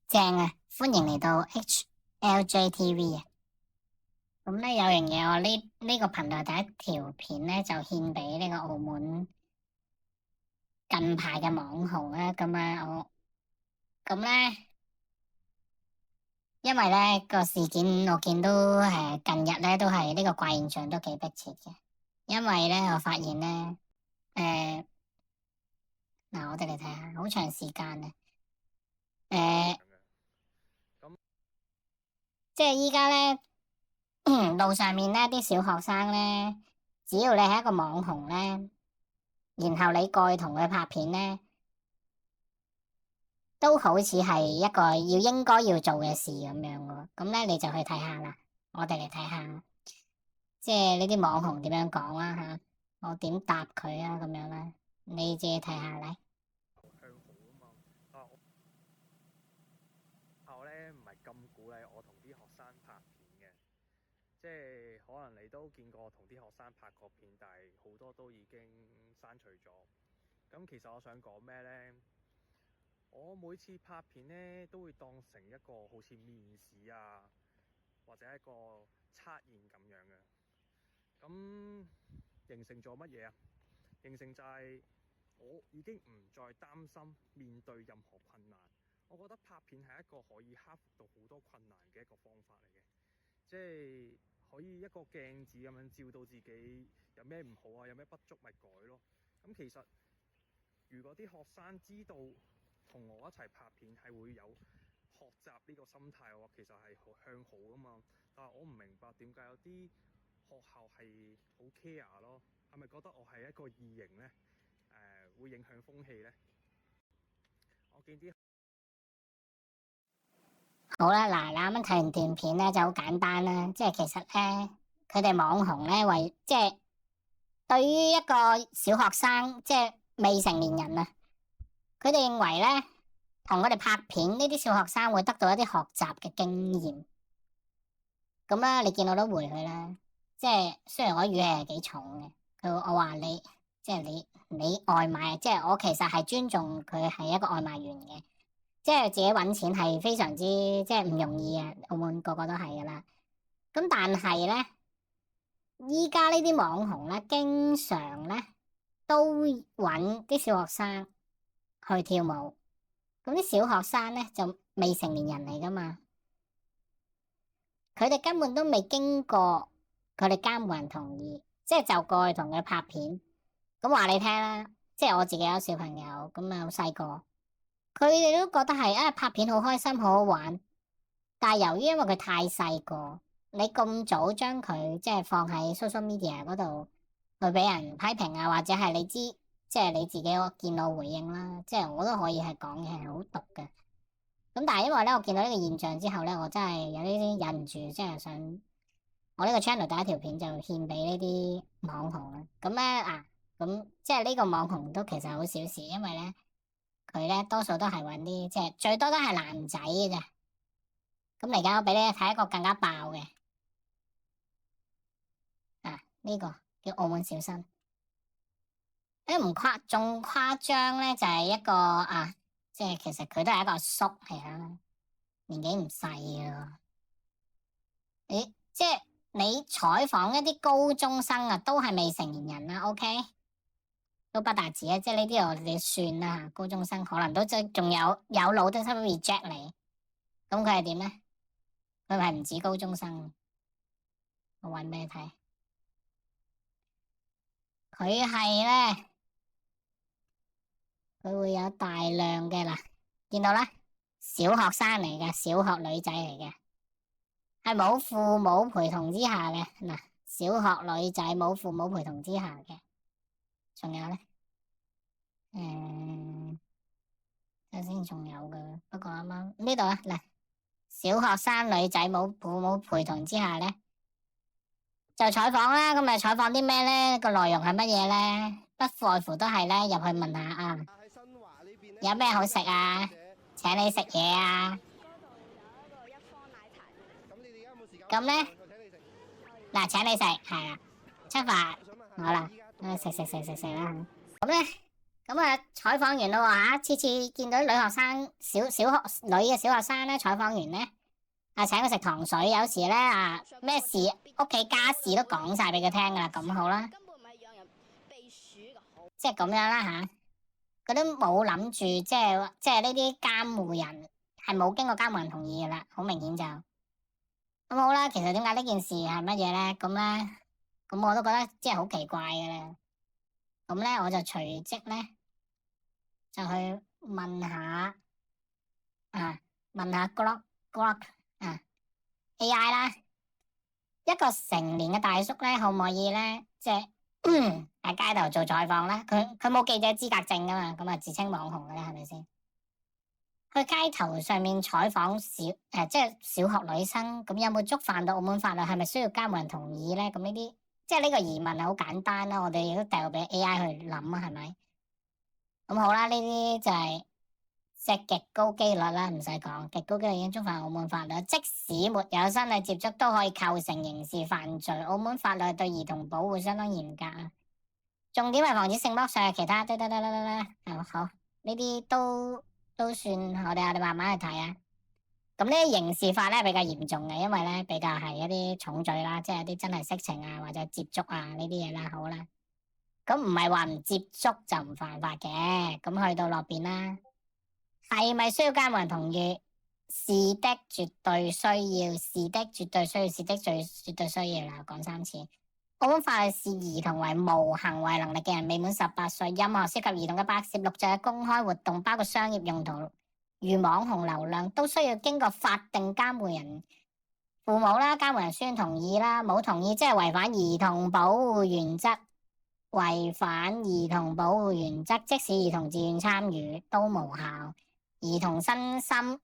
正啊！歡迎嚟到 HLJTV 啊！咁咧有樣嘢，我呢個頻道第一條片咧就獻俾呢個澳門近排嘅網紅啦。咁啊，我咁咧，因為咧個事件我見到近日咧都係呢個怪現象都幾迫切嘅。因為咧我發現咧嗱，我哋嚟睇下，好長時間啊即係依家咧路上面咧啲小學生咧，只要你係一個網紅咧，然後你過去同佢拍片咧，都好似係一個應該要做嘅事咁樣嘅。咁咧你就去睇下啦，我哋嚟睇下，即係呢啲網紅點樣講啦吓，我點答佢啊咁樣啦，你自己睇下嚟。向好啊嘛，但係我咧唔係咁鼓勵我同啲學生拍片嘅，即係可能你都見過我同啲學生拍過片，但係好多都已經刪除咗。咁其實我想講咩呢？我每次拍片呢，都會當成一個好似面試啊，或者一個測驗咁樣嘅。咁形成咗乜嘢啊？形成就係我已經唔再擔心面對任何困難。我覺得拍片係一個可以克服到好多困難嘅一個方法嚟嘅，即係可以一個鏡子咁樣照到自己有咩唔好啊，有咩不足咪改咯。咁其實如果啲學生知道同我一齊拍片係會有學習呢個心態嘅話，其實係向好㗎嘛。但係我唔明白點解有啲學校係好 care 咯，係咪覺得我係一個異形呢？會影響風氣呢？我見啲好啦，嗱，你啱啱睇完段片咧就好簡單啦，即係其實咧佢哋網紅咧即係對於一個小學生，即係未成年人啊，佢哋認為咧同佢哋拍片呢啲小學生會得到一啲學習嘅經驗。咁啦，你見我都回佢啦，即係雖然我語氣係幾重嘅，我話你即係你外賣，即係我其實係尊重佢係一個外賣員嘅。即係自己搵錢係非常之即係唔容易啊，澳門個個都係噶啦。咁但係咧，依家呢啲網紅咧，經常咧都搵啲小學生去跳舞。咁啲小學生咧就未成年人嚟噶嘛，佢哋根本都未經過佢哋監護人同意，即係就過去同佢拍片。咁話你聽啦，即係我自己有小朋友，咁啊好細個。佢哋都覺得係拍片好開心，好好玩。但係由於因為佢太細個，你咁早將佢即係放喺 social media 嗰度去俾人批評啊，或者係你知即係你自己見到回應啦，即係我都可以係講嘅係好毒嘅。咁但係因為咧，我見到呢個現象之後咧，我真係有啲忍唔住，即係想我呢個 channel 第一條片就獻俾呢啲網紅啦。咁咧咁即係呢個網紅都其實好小事，因為咧。佢咧多數都係揾啲即係最多都係男仔嘅啫。咁嚟緊我俾你睇一個更加爆嘅呢個叫澳門小生。唔仲誇張咧，就係一個即係其實佢都係一個叔嚟啦，年紀唔細啊。即係你採訪一啲高中生啊，都係未成年人啦，OK？都不達止啊！即係呢啲我哋算啦，高中生可能都即仲有腦都差唔多 reject 你。咁佢係點咧？佢係唔止高中生，我搵俾你睇。佢係咧，佢會有大量嘅嗱，見到啦，小學生嚟嘅，小學女仔嚟嘅，係冇父母陪同之下嘅嗱，小學女仔冇父母陪同之下嘅，仲有咧，頭先仲有嘅，不過啱啱呢度啊嗱，小學生女仔冇父母陪同之下咧。就採訪啦，咁咪採訪啲咩咧？個內容係乜嘢咧？不外乎都係咧入去問下有咩好食啊？請你食嘢啊？嗰度有一個一方奶茶。咁你哋而家有冇時間？咁咧，嗱，請你食係啦，出發好啦，食啦。咁咧，咁啊，採訪完咯喎嚇，次次見到女學生女嘅小學生咧，採訪完咧，請佢食糖水，有時咧咩事屋企家事都講晒俾佢聽噶啦，咁好啦，根本唔係讓人避暑嘅好。即係咁樣啦嚇，佢都冇諗住即係呢啲監護人係冇經過監護人同意噶啦，好明顯就咁好啦。其實點解呢件事係乜嘢咧？咁我都覺得即係好奇怪嘅啦。咁咧我就隨即咧就去問下Grok AI 啦，一個成年嘅大叔咧，可唔可以咧，即係喺街頭做採訪咧？佢冇記者資格證噶嘛，咁啊自稱網紅嘅咧，係咪先？去街頭上面採訪即係小學女生，咁有冇觸犯到澳門法律？係咪需要監護人同意咧？咁呢啲即係呢個疑問係好簡單啦，我哋亦都掉俾 AI 去諗啊，係咪？咁好啦，呢啲就係即係極高機率啦，唔使講，極高機率已經觸犯澳門法律，即使沒有身體接觸都可以構成刑事犯罪。澳門法律對兒童保護相當嚴格啊，重點係防止性剝削，其他好呢啲都算，我哋慢慢去睇啊。咁呢啲刑事法咧比較嚴重嘅，因為咧比較係一啲重罪啦，即係一啲真係色情啊或者接觸啊呢啲嘢啦，好啦。咁唔係話唔接觸就唔犯法嘅，咁去到落邊啦，係咪需要監護人同意？是的，絕對需要，是的，絕對需要，是的，絕對需要啦，講3次。澳門法律視兒童為無行為能力嘅人，未滿18歲，任何涉及兒童嘅拍攝、錄製嘅公開活動，包括商業用途，如網紅流量，都需要經過法定監護人、父母啦、監護人書面同意啦，冇同意即係違反兒童保護原則。違反兒童保護原則，即使兒童自願參與都無效。兒童身心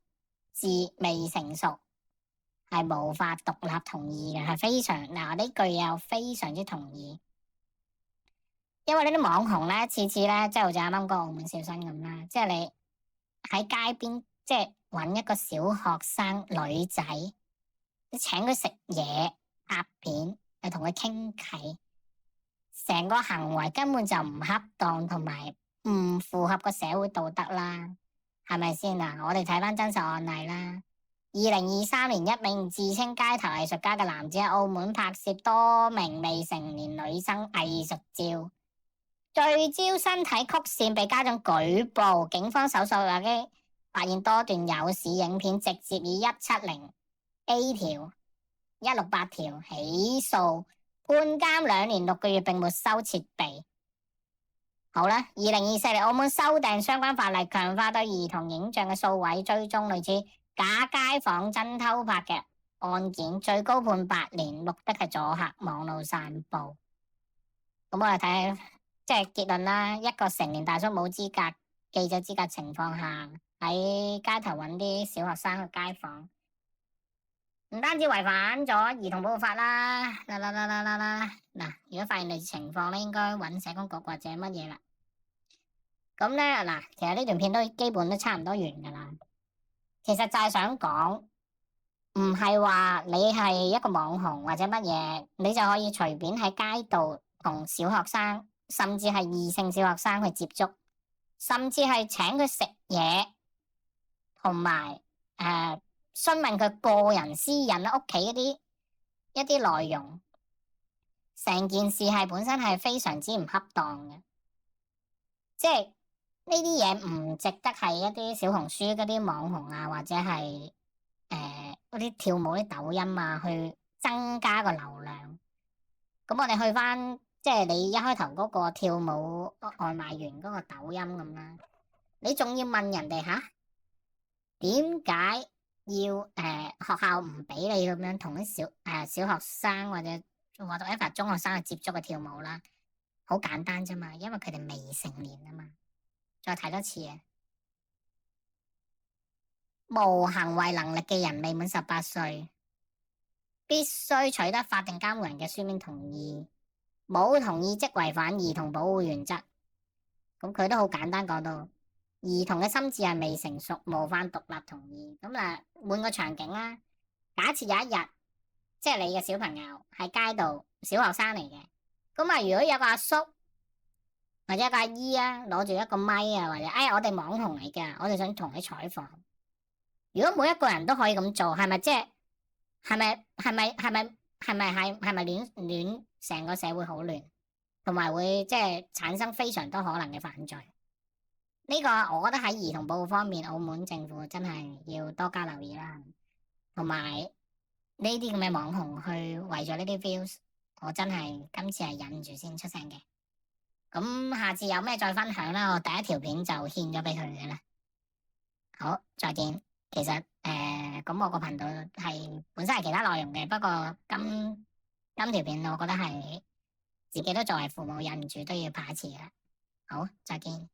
未成熟，係無法獨立同意嘅，係非常呢句又非常之同意。因為呢啲網紅咧，次次咧即係好似啱啱講澳門小新咁啦，即係你喺街邊即係搵一個小學生女仔，你請佢食嘢、拍片，又同佢傾偈。成個行為根本就唔恰當，同埋唔符合個社會道德啦，係咪先啊？我哋睇翻真實案例啦。2023年，一名自稱街頭藝術家嘅男子喺澳門拍攝多名未成年女生藝術照，聚焦身體曲線被家長舉報，警方搜索手機發現多段有史影片，直接以170A 條、168條起訴。判監2年6個月，並沒收設備。好啦，2024年澳門修訂相關法例，強化對兒童影像嘅數位追蹤，類似假街訪真偷拍嘅案件，最高判8年，目的係阻嚇網絡散布。咁我哋睇即係結論啦，一個成年大叔冇資格記者資格情況下，喺街頭揾啲小學生去街訪。唔單止違反咗兒童保護法啦，嗱，如果發現類似情況咧，應該揾社工局或者乜嘢啦。咁咧嗱，其實呢段片都基本都差唔多完噶啦。其實就係想講，唔係話你係一個網紅或者乜嘢，你就可以隨便喺街度同小學生，甚至係異性小學生去接觸，甚至係請佢食嘢，同埋詢問佢個人私隱屋企一啲內容，成件事係本身係非常之唔恰當嘅，即係呢啲嘢唔值得係一啲小紅書嗰啲網紅啊，或者係嗰啲跳舞啲抖音啊，去增加個流量。咁我哋去翻即係你一開頭嗰個跳舞外賣員嗰個抖音咁啦，你仲要問人哋點解？要學校唔俾你咁樣同啲小學生或者中學生去接觸嘅跳舞啦，好簡單啫嘛，因為佢哋未成年啊嘛。再睇多次啊，無行為能力嘅人未滿18歲，必須取得法定監護人嘅書面同意，冇同意即違反兒童保護原則。咁佢都好簡單講到。兒童嘅心智係未成熟，無法獨立同意。咁換個場景啦，假設有一日，即係你嘅小朋友喺街度，小學生嚟嘅。咁如果有個阿叔或者一個阿姨啊，攞住一個咪啊，或者我哋網紅嚟㗎，我哋想同你採訪。如果每一個人都可以咁做，係咪即係係咪亂成個社會好亂，同埋會即係產生非常多可能嘅犯罪？呢個我覺得喺兒童保護方面，澳門政府真係要多加留意啦。同埋呢啲咁嘅網紅去為咗呢啲 views，我真係今次係忍住先出聲嘅。咁下次有咩再分享啦，我第一條片就獻咗俾佢嘅啦。好，再見。其實咁我個頻道係本身係其他內容嘅，不過今條片我覺得係自己都作為父母忍唔住都要拍一次嘅。好，再見。